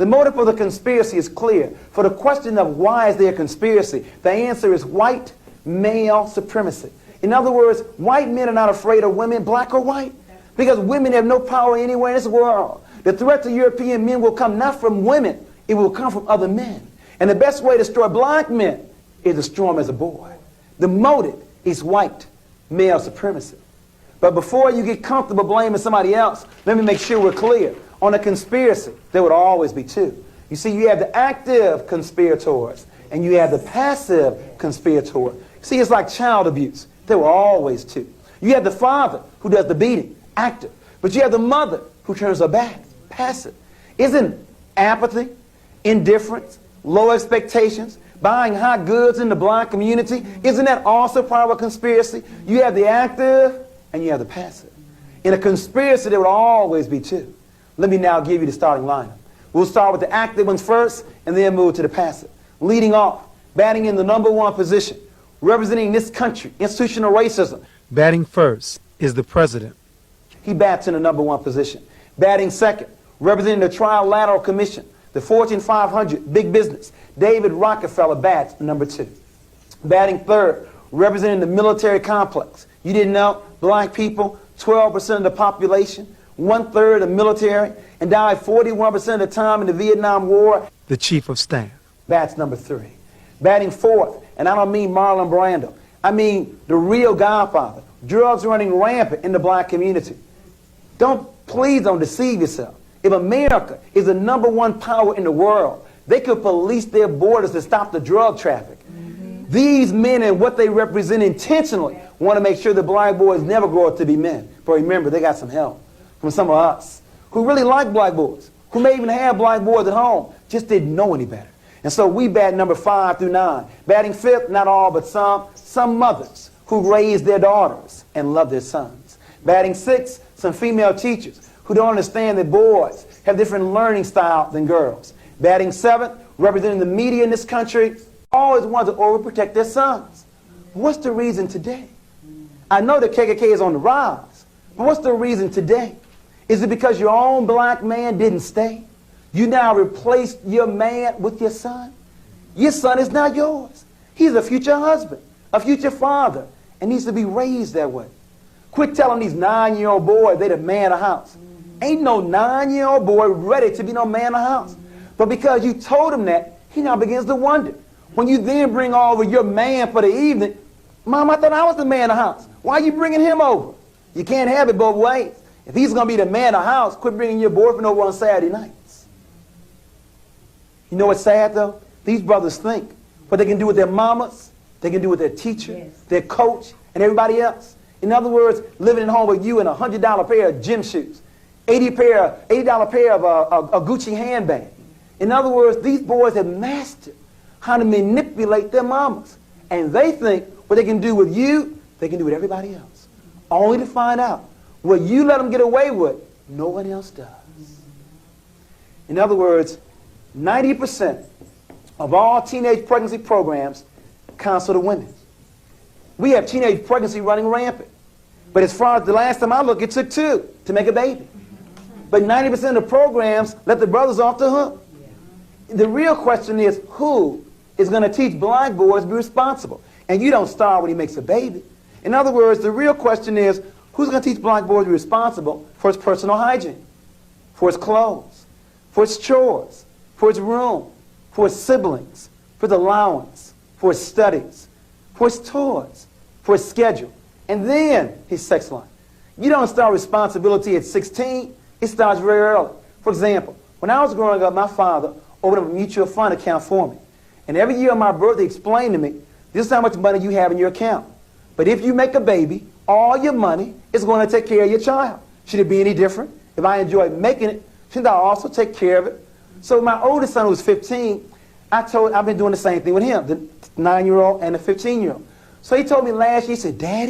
The motive for the conspiracy is clear. For the question of why is there a conspiracy, the answer is white male supremacy. In other words, white men are not afraid of women, black or white, because women have no power anywhere in this world. The threat to European men will come not from women, it will come from other men. And the best way to destroy black men is to destroy them as a boy. The motive is white male supremacy. But before you get comfortable blaming somebody else, let me make sure we're clear. On a conspiracy, there would always be two. You see, you have the active conspirators and you have the passive conspirator. See, it's like child abuse. There were always two. You have the father who does the beating, active. But you have the mother who turns her back, passive. Isn't apathy, indifference, low expectations, buying hot goods in the black community, isn't that also part of a conspiracy? You have the active and you have the passive. In a conspiracy, there would always be two. Let me now give you the starting lineup. We'll start with the active ones first and then move to the passive. Leading off, batting in the #1 position, representing this country, institutional racism. Batting first is the president. He bats in the #1 position. Batting second, representing the Trilateral Commission, the Fortune 500, big business. David Rockefeller bats #2. Batting third, representing the military complex. You didn't know, black people, 12% of the population, 1/3 of the military, and died 41% of the time in the Vietnam War. The chief of staff. Bats #3. Batting fourth, and I don't mean Marlon Brando. I mean the real godfather. Drugs running rampant in the black community. Please don't deceive yourself. If America is the #1 power in the world, they could police their borders to stop the drug traffic. These men and what they represent intentionally want to make sure the black boys never grow up to be men. But remember, they got some help from some of us who really like black boys, who may even have black boys at home, just didn't know any better. And so we bat number 5 through 9. Batting fifth, not all, but some mothers who raise their daughters and love their sons. Batting sixth, some female teachers who don't understand that boys have different learning style than girls. Batting seventh, representing the media in this country, always want to overprotect their sons. What's the reason today? I know the KKK is on the rise, but what's the reason today? Is it because your own black man didn't stay? You now replaced your man with your son? Your son is not yours. He's a future husband, a future father, and needs to be raised that way. Quit telling these 9-year-old boys they're the man of the house. Ain't no 9-year-old boy ready to be no man of the house. But because you told him that, he now begins to wonder. When you then bring over your man for the evening, Mom, I thought I was the man of the house. Why are you bringing him over? You can't have it both ways. If he's going to be the man of the house, quit bringing your boyfriend over on Saturday nights. You know what's sad, though? These brothers think what they can do with their mamas, they can do with their teacher, their coach, and everybody else. In other words, living at home with you in a $100 pair of gym shoes, $80 pair of a Gucci handbag. In other words, these boys have mastered how to manipulate their mamas. And they think what they can do with you, they can do with everybody else. Only to find out what you let them get away with, no one else does. In other words, 90% of all teenage pregnancy programs counsel the women. We have teenage pregnancy running rampant. But as far as the last time I looked, it took 2 to make a baby. But 90% of the programs let the brothers off the hook. The real question is, who is going to teach black boys to be responsible? And you don't start when he makes a baby. In other words, the real question is, who's going to teach black boys to be responsible for his personal hygiene, for his clothes, for his chores, for his room, for his siblings, for his allowance, for his studies, for his toys, for his schedule, and then his sex life. You don't start responsibility at 16. It starts very early. For example, when I was growing up, my father opened up a mutual fund account for me. And every year on my birthday, he explained to me, this is how much money you have in your account. But if you make a baby, all your money is going to take care of your child. Should it be any different? If I enjoy making it, shouldn't I also take care of it? So my oldest son, who was 15, I've been doing the same thing with him, the 9-year-old and the 15-year-old. So he told me last year, he said, Daddy,